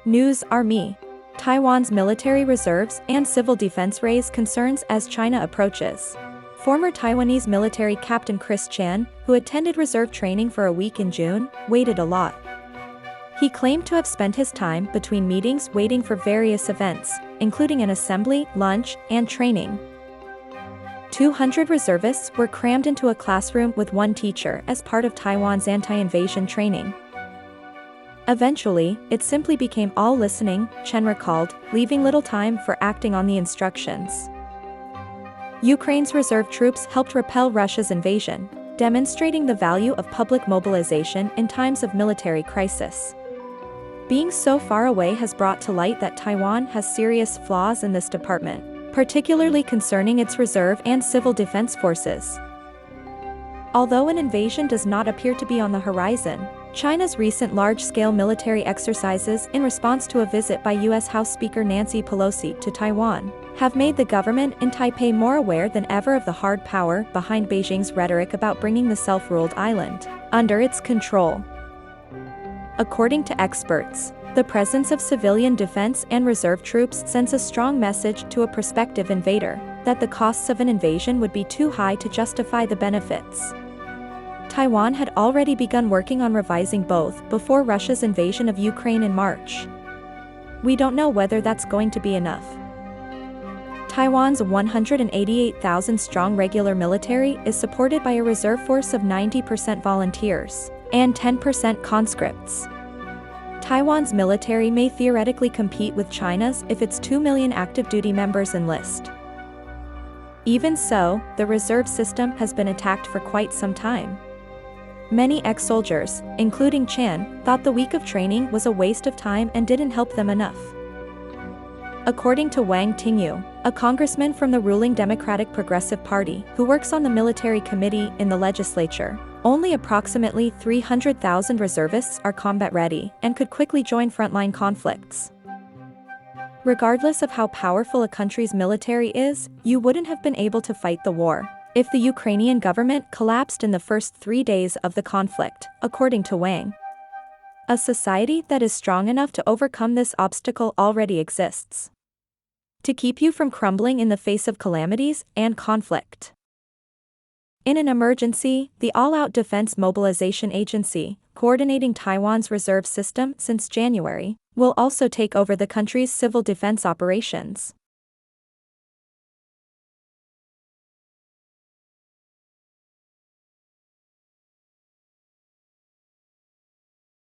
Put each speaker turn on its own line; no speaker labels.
NewsRme. Taiwan's military reserves and civil defense raise concerns as China approaches. Former Taiwanese military captain Chris Chen, who attended reserve training for a week in June, waited a lot. He claimed to have spent his time between meetings waiting for various events, including an assembly, lunch, and training. 200 reservists were crammed into a classroom with one teacher as part of Taiwan's anti-invasion training. Eventually, it simply became all listening, Chen recalled, leaving little time for acting on the instructions. Ukraine's reserve troops helped repel Russia's invasion, demonstrating the value of public mobilization in times of military crisis. Being so far away has brought to light that Taiwan has serious flaws in this department, particularly concerning its reserve and civil defense forces. Although an invasion does not appear to be on the horizon, China's recent large-scale military exercises in response to a visit by U.S. House Speaker Nancy Pelosi to Taiwan have made the government in Taipei more aware than ever of the hard power behind Beijing's rhetoric about bringing the self-ruled island under its control. According to experts, the presence of civilian defense and reserve troops sends a strong message to a prospective invader that the costs of an invasion would be too high to justify the benefits. Taiwan had already begun working on revising both before Russia's invasion of Ukraine in March. We don't know whether that's going to be enough. Taiwan's 188,000-strong regular military is supported by a reserve force of 90% volunteers and 10% conscripts. Taiwan's military may theoretically compete with China's if its 2 million active duty members enlist. Even so, the reserve system has been attacked for quite some time. Many ex-soldiers, including Chen, thought the week of training was a waste of time and didn't help them enough. According to Wang Tingyu, a congressman from the ruling Democratic Progressive Party who works on the military committee in the legislature, only approximately 300,000 reservists are combat-ready and could quickly join frontline conflicts. Regardless of how powerful a country's military is, you wouldn't have been able to fight the war if the Ukrainian government collapsed in the first 3 days of the conflict, according to Wang. A society that is strong enough to overcome this obstacle already exists to keep you from crumbling in the face of calamities and conflict. In an emergency, the All-Out Defense Mobilization Agency, coordinating Taiwan's reserve system since January, will also take over the country's civil defense operations.